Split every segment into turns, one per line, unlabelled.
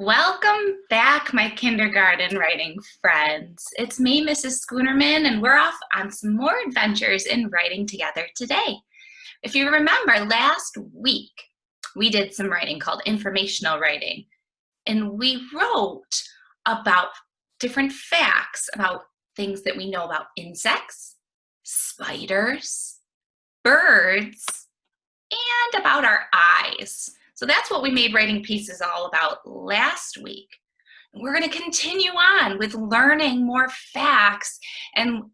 Welcome back, my kindergarten writing friends. It's me, Mrs. Schoonerman, and we're off on some more adventures in writing together today. If you remember, last week we did some writing called informational writing, and we wrote about different facts about things that we know about insects, spiders, birds, and about our eyes. So that's what we made writing pieces all about last week. We're going to continue on with learning more facts and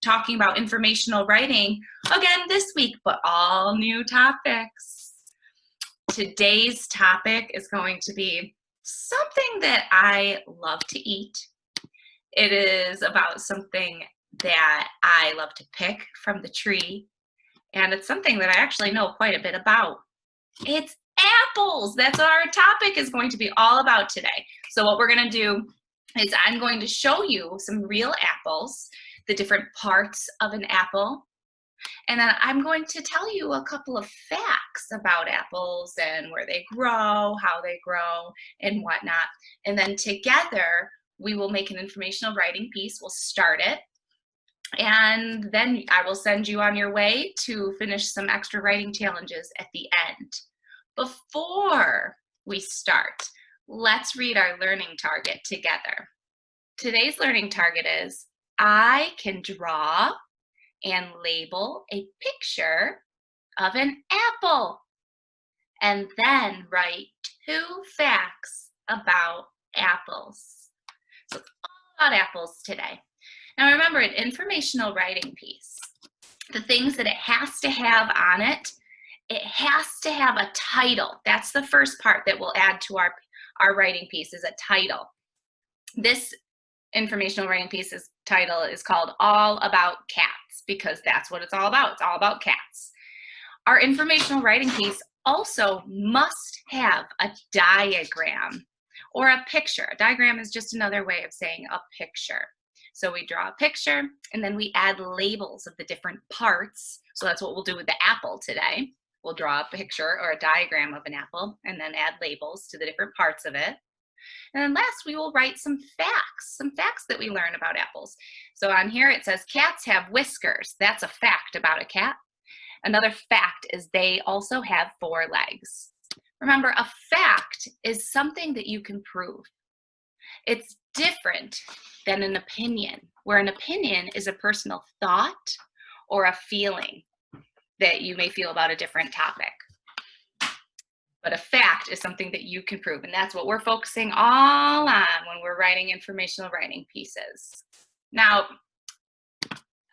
talking about informational writing again this week, but all new topics. Today's topic is going to be something that I love to eat. It is about something that I love to pick from the tree, and it's something that I actually know quite a bit about. It's apples. That's what our topic is going to be all about today. So what we're going to do is I'm going to show you some real apples, the different parts of an apple, and then I'm going to tell you a couple of facts about apples and where they grow, how they grow, and whatnot. And then together we will make an informational writing piece. We'll start it, and then I will send you on your way to finish some extra writing challenges at the end. Before we start, let's read our learning target together. Today's learning target is, I can draw and label a picture of an apple and then write 2 facts about apples. So it's all about apples today. Now remember, an informational writing piece, the things that it has to have on it, it has to have a title. That's the first part that we'll add to our writing piece, is a title. This informational writing piece's title is called All About Cats, because that's what it's all about. It's all about cats. Our informational writing piece also must have a diagram or a picture. A diagram is just another way of saying a picture. So we draw a picture and then we add labels of the different parts. So that's what we'll do with the apple today. We'll draw a picture or a diagram of an apple and then add labels to the different parts of it. And then last, we will write some facts that we learn about apples. So on here it says cats have whiskers. That's a fact about a cat. Another fact is they also have 4 legs. Remember, a fact is something that you can prove. It's different than an opinion, where an opinion is a personal thought or a feeling that you may feel about a different topic. But a fact is something that you can prove, and that's what we're focusing all on when we're writing informational writing pieces. Now,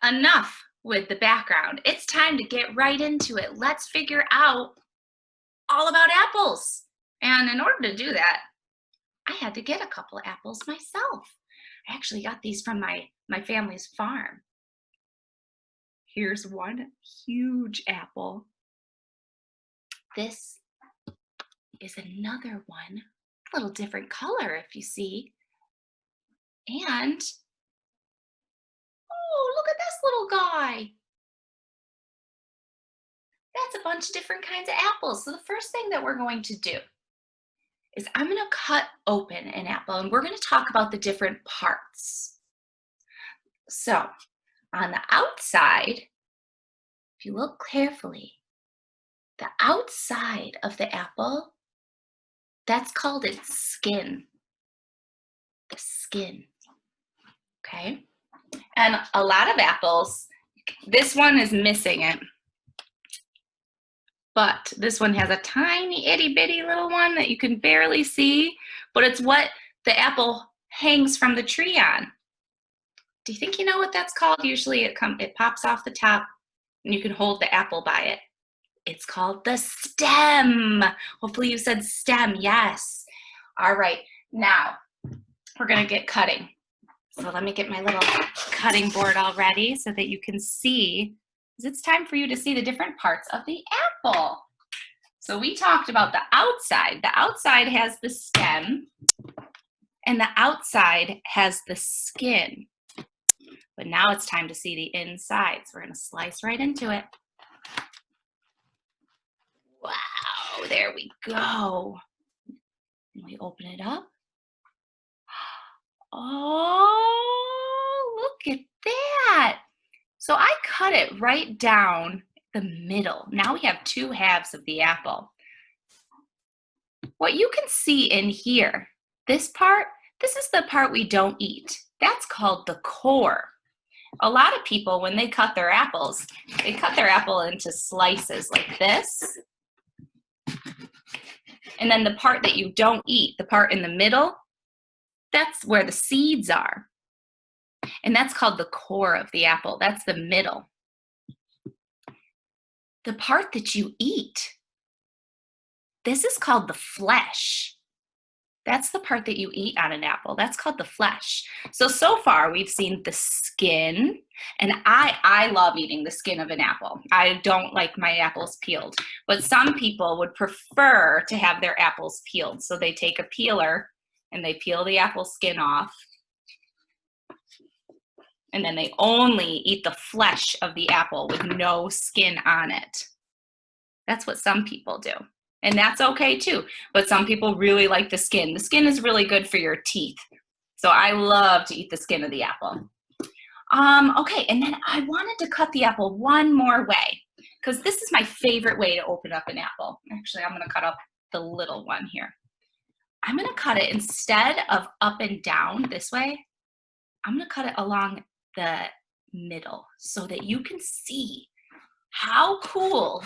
enough with the background. It's time to get right into it. Let's figure out all about apples. And in order to do that, I had to get a couple of apples myself. I actually got these from my family's farm. Here's one huge apple. This is another one, a little different color if you see. And, oh, look at this little guy. That's a bunch of different kinds of apples. So the first thing that we're going to do is I'm going to cut open an apple and we're going to talk about the different parts. So on the outside, if you look carefully, the outside of the apple, that's called its skin. The skin, okay? And a lot of apples, this one is missing it, but this one has a tiny itty bitty little one that you can barely see, but it's what the apple hangs from the tree on. Do you think you know what that's called? Usually it pops off the top and you can hold the apple by it. It's called the stem. Hopefully you said stem, yes. All right, now we're gonna get cutting. So let me get my little cutting board all ready so that you can see, because it's time for you to see the different parts of the apple. So we talked about the outside. The outside has the stem and the outside has the skin. But now it's time to see the inside. So we're gonna slice right into it. Wow, there we go. And we open it up. Oh, look at that. So I cut it right down the middle. Now we have two halves of the apple. What you can see in here, this part, this is the part we don't eat. That's called the core. A lot of people, when they cut their apples, they cut their apple into slices like this. And then the part that you don't eat, the part in the middle, that's where the seeds are. And that's called the core of the apple. That's the middle. The part that you eat, this is called the flesh. That's the part that you eat on an apple. That's called the flesh. So far we've seen the skin, and I love eating the skin of an apple. I don't like my apples peeled, but some people would prefer to have their apples peeled. So they take a peeler and they peel the apple skin off, and then they only eat the flesh of the apple with no skin on it. That's what some people do. And that's okay too. But some people really like the skin. The skin is really good for your teeth. So I love to eat the skin of the apple. Okay, and then I wanted to cut the apple one more way, because this is my favorite way to open up an apple. Actually, I'm going to cut up the little one here. I'm going to cut it, instead of up and down this way, I'm going to cut it along the middle so that you can see how cool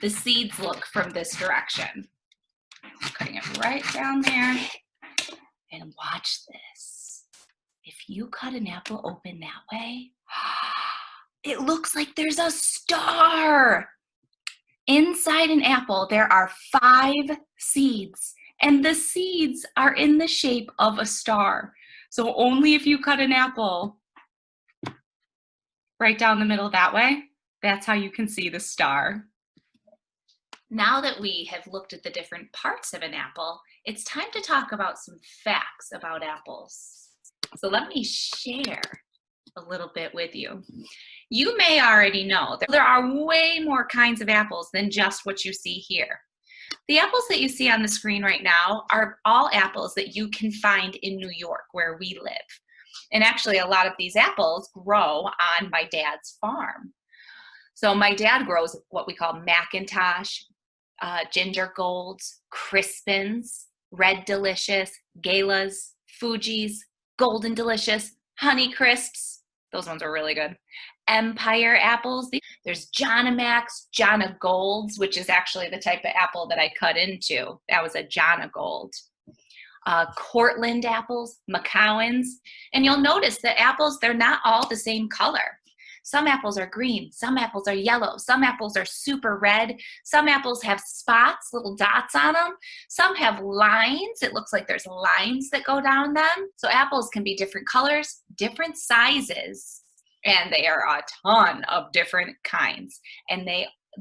the seeds look from this direction. I'm cutting it right down there. And watch this. If you cut an apple open that way, it looks like there's a star. Inside an apple, there are 5 seeds, and the seeds are in the shape of a star. So only if you cut an apple right down the middle that way, that's how you can see the star. Now that we have looked at the different parts of an apple, it's time to talk about some facts about apples. So let me share a little bit with you. You may already know that there are way more kinds of apples than just what you see here. The apples that you see on the screen right now are all apples that you can find in New York, where we live. And actually, a lot of these apples grow on my dad's farm. So my dad grows what we call McIntosh, Ginger Golds, Crispins, Red Delicious, Galas, Fuji's, Golden Delicious, Honey Crisps. Those ones are really good. Empire apples. There's John-O-Max, John-O-Golds, which is actually the type of apple that I cut into. That was a John-O-Gold. Cortland apples, McCowans. And you'll notice that apples, they're not all the same color. Some apples are green, some apples are yellow, some apples are super red, some apples have spots, little dots on them, some have lines. It looks like there's lines that go down them. So apples can be different colors, different sizes, and they are a ton of different kinds. And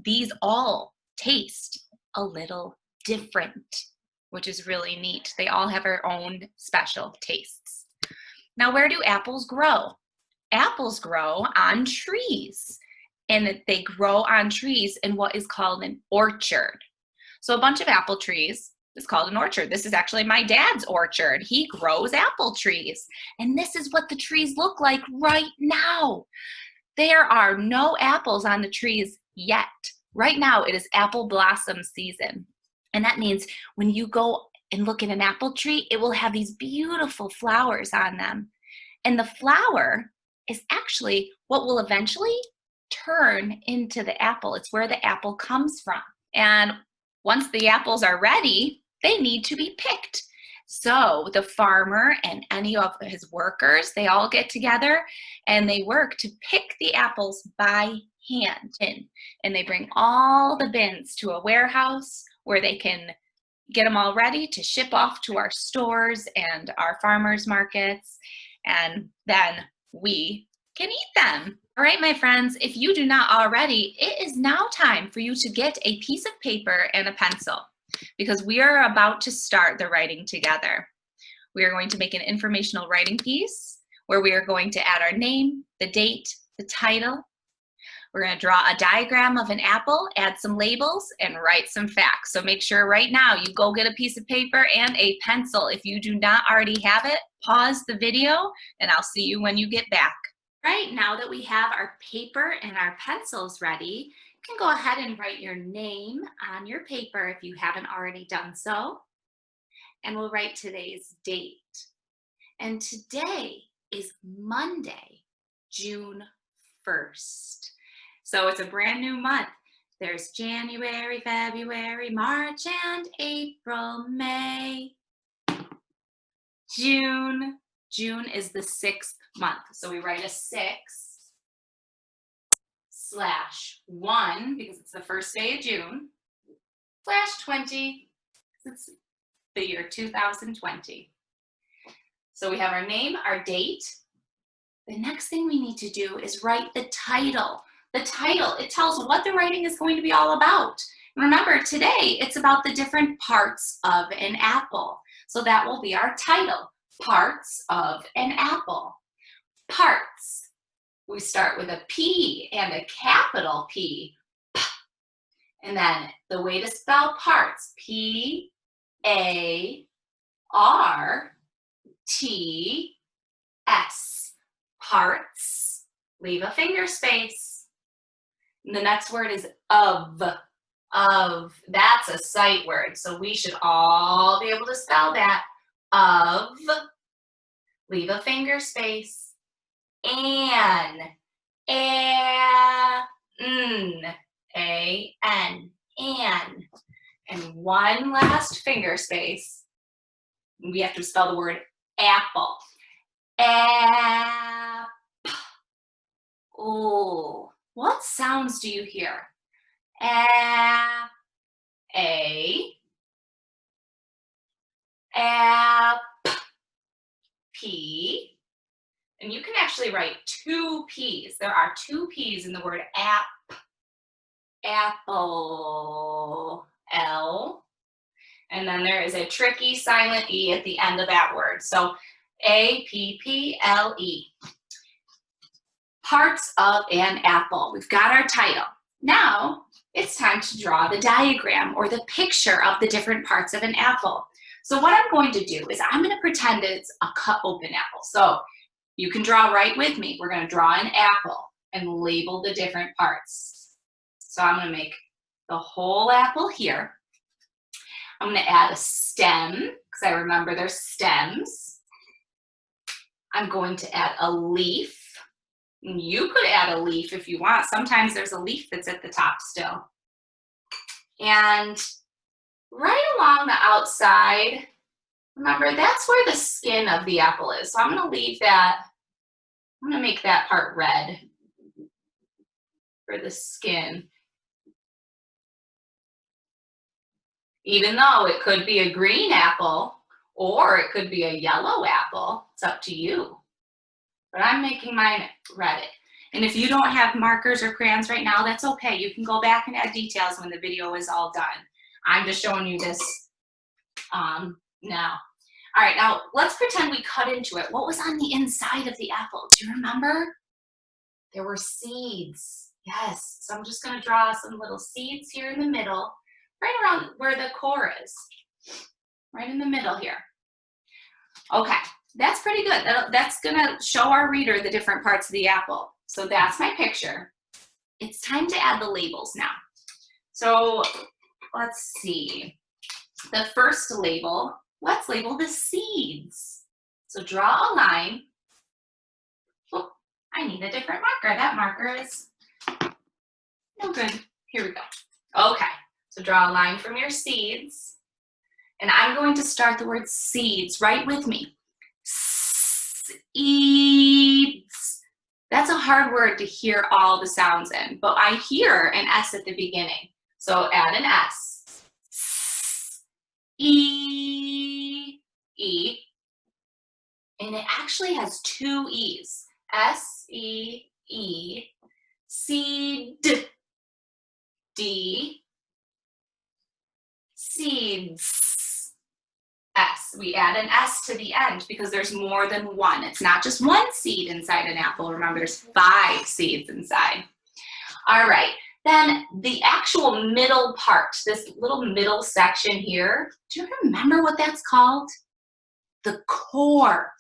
these all taste a little different, which is really neat. They all have their own special tastes. Now, where do apples grow? Apples grow on trees, and they grow on trees in what is called an orchard. So a bunch of apple trees is called an orchard. This is actually my dad's orchard. He grows apple trees, and this is what the trees look like right now. There are no apples on the trees yet. Right now it is apple blossom season, and that means when you go and look at an apple tree, it will have these beautiful flowers on them, and the flower is actually what will eventually turn into the apple. It's where the apple comes from. And once the apples are ready, they need to be picked. So the farmer and any of his workers, they all get together and they work to pick the apples by hand. And they bring all the bins to a warehouse where they can get them all ready to ship off to our stores and our farmers markets. And then we can eat them. All right, my friends, if you do not already, it is now time for you to get a piece of paper and a pencil, because we are about to start the writing together. We are going to make an informational writing piece where we are going to add our name, the date, the title. We're going to draw a diagram of an apple, add some labels, and write some facts. So make sure right now you go get a piece of paper and a pencil. If you do not already have it, pause the video, and I'll see you when you get back. Right, now that we have our paper and our pencils ready, you can go ahead and write your name on your paper if you haven't already done so. And we'll write today's date. And today is Monday, June 1st. So it's a brand new month. There's January, February, March, and April, May, June. June is the 6th month. So we write a 6/1 because it's the first day of June, /20 because it's the year 2020. So we have our name, our date. The next thing we need to do is write the title. The title, it tells what the writing is going to be all about. Remember, today it's about the different parts of an apple. So that will be our title, Parts of an Apple. Parts. We start with a P and a capital P. And then the way to spell parts, P-A-R-T-S. Parts. Leave a finger space. The next word is of. Of. That's a sight word, so we should all be able to spell that. Of. Leave a finger space. An. A-N. An. And one last finger space. We have to spell the word apple. Oh, what sounds do you hear? A, P, and you can actually write two P's. There are two P's in the word apple, L, and then there is a tricky silent E at the end of that word. So A-P-P-L-E. Parts of an apple. We've got our title. Now it's time to draw the diagram or the picture of the different parts of an apple. So what I'm going to do is I'm going to pretend it's a cut open apple. So you can draw right with me. We're going to draw an apple and label the different parts. So I'm going to make the whole apple here. I'm going to add a stem because I remember there's stems. I'm going to add a leaf. You could add a leaf if you want. Sometimes there's a leaf that's at the top still. And right along the outside, remember that's where the skin of the apple is. So I'm going to leave that, I'm going to make that part red for the skin. Even though it could be a green apple or it could be a yellow apple, it's up to you. But I'm making mine red. And if you don't have markers or crayons right now, that's okay. You can go back and add details when the video is all done. I'm just showing you this now. All right, now let's pretend we cut into it. What was on the inside of the apple? Do you remember? There were seeds. Yes, so I'm just gonna draw some little seeds here in the middle, right around where the core is. Right in the middle here. Okay. That's pretty good. That's gonna show our reader the different parts of the apple. So that's my picture. It's time to add the labels now. So let's see. The first label, let's label the seeds. So draw a line. Oh, I need a different marker. That marker is no good. Here we go. Okay, so draw a line from your seeds. And I'm going to start the word seeds right with me. Seeds. That's a hard word to hear all the sounds in, but I hear an S at the beginning. So add an S. E. E. And it actually has two E's. S-E-E. Seed. D. Seeds. S. We add an S to the end because there's more than one. It's not just one seed inside an apple. Remember, there's 5 seeds inside. All right, then the actual middle part, this little middle section here, do you remember what that's called? The core,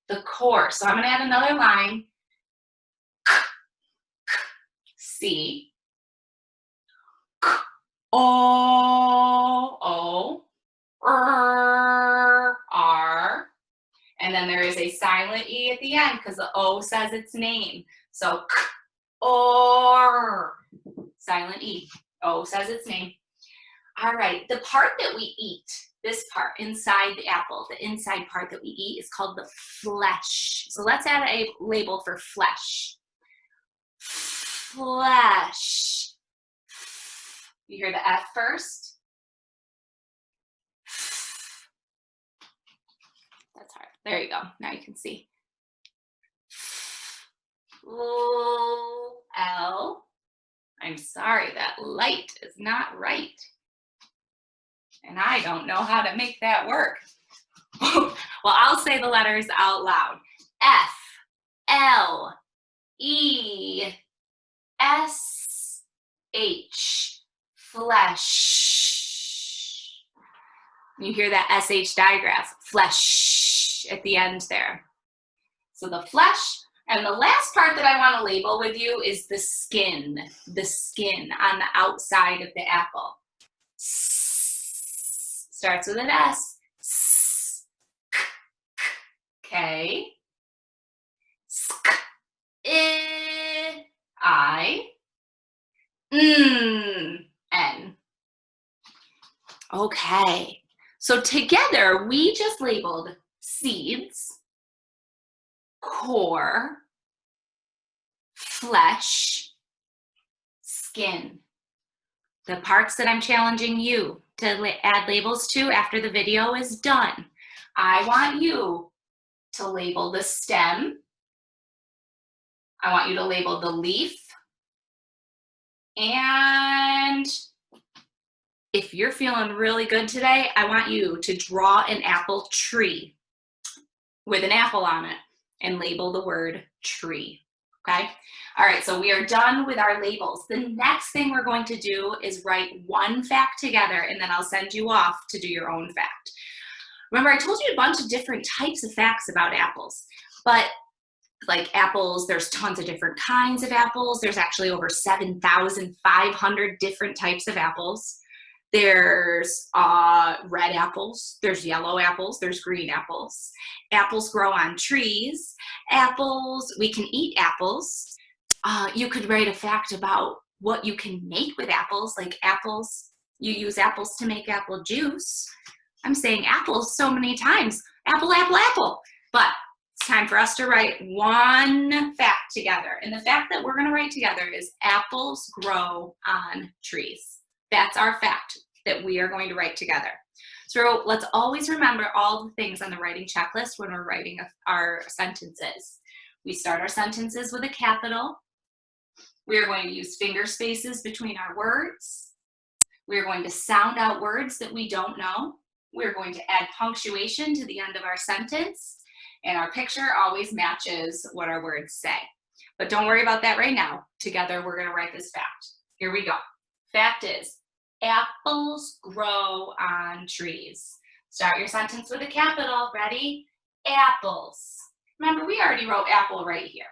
the core. So I'm gonna add another line. C, O, O, R, and then there is a silent E at the end because the O says its name. So or, silent E, O says its name. All right, the part that we eat, this part inside the apple, the inside part that we eat is called the flesh. So let's add a label for flesh. Flesh. You hear the F first? That's hard. There you go. Now you can see. L. I'm sorry, that light is not right. And I don't know how to make that work. Well, I'll say the letters out loud. F, L, E, S, H, flesh. You hear that SH digraph, flesh at the end there. So the flesh, and the last part that I want to label with you is the skin on the outside of the apple. Starts with an S. K. I. N. Okay. So together we just labeled seeds, core, flesh, skin. The parts that I'm challenging you to add labels to after the video is done. I want you to label the stem. I want you to label the leaf. And if you're feeling really good today, I want you to draw an apple tree with an apple on it and label the word tree, okay? All right, so we are done with our labels. The next thing we're going to do is write one fact together, and then I'll send you off to do your own fact. Remember, I told you a bunch of different types of facts about apples, but like apples, there's tons of different kinds of apples. There's actually over 7,500 different types of apples. There's red apples, there's yellow apples, there's green apples. Apples grow on trees. Apples, we can eat apples. You could write a fact about what you can make with apples, like apples, you use apples to make apple juice. I'm saying apples so many times, apple, apple, apple. But it's time for us to write one fact together. And the fact that we're gonna write together is apples grow on trees. That's our fact that we are going to write together. So let's always remember all the things on the writing checklist when we're writing our sentences. We start our sentences with a capital. We are going to use finger spaces between our words. We are going to sound out words that we don't know. We're going to add punctuation to the end of our sentence. And our picture always matches what our words say. But don't worry about that right now. Together, we're gonna write this fact. Here we go. Fact is, apples grow on trees. Start your sentence with a capital. Ready? Apples. Remember, we already wrote apple right here.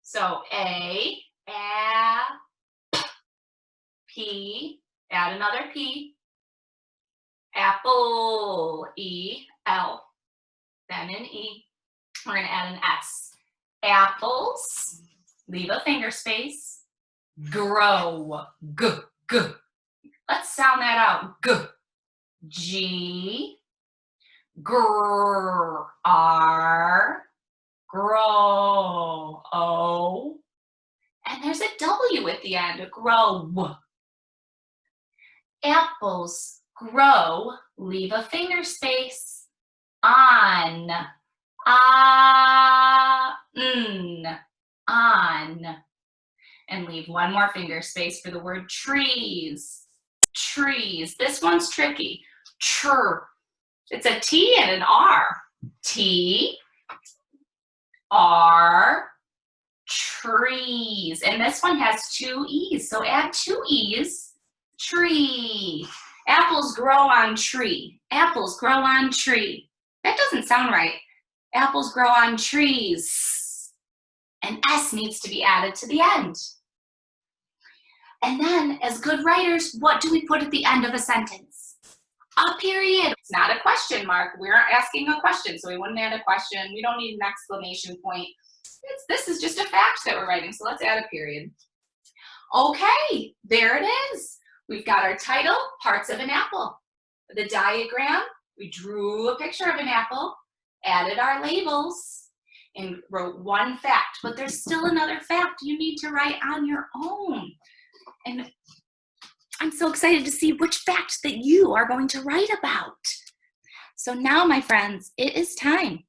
So A, P, add another P. Apple, E, L, then an E. We're gonna add an S. Apples, leave a finger space. Grow, G, G. Let's sound that out, G. G, Gr, R, grow, O. And there's a W at the end, grow. Apples grow, leave a finger space. On, on. And leave one more finger space for the word trees. Trees. This one's tricky. Tr. It's a T and an R. T, R, trees. And this one has 2 E's, so add 2 E's, tree. Apples grow on tree. Apples grow on tree. That doesn't sound right. Apples grow on trees. An S needs to be added to the end. And then, as good writers, what do we put at the end of a sentence? A period. It's not a question mark. We aren't asking a question, so we wouldn't add a question. We don't need an exclamation point. This is just a fact that we're writing, so let's add a period. Okay, there it is. We've got our title, Parts of an Apple. The diagram, we drew a picture of an apple, added our labels, and wrote one fact. But there's still another fact you need to write on your own. And I'm so excited to see which fact that you are going to write about. So now, my friends, it is time.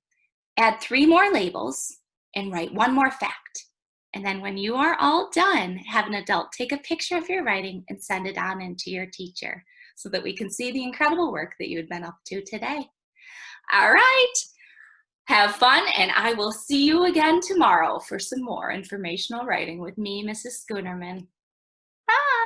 Add 3 more labels and write 1 more fact. And then when you are all done, have an adult take a picture of your writing and send it on in to your teacher so that we can see the incredible work that you've been up to today. All right, have fun, and I will see you again tomorrow for some more informational writing with me, Mrs. Schoonerman.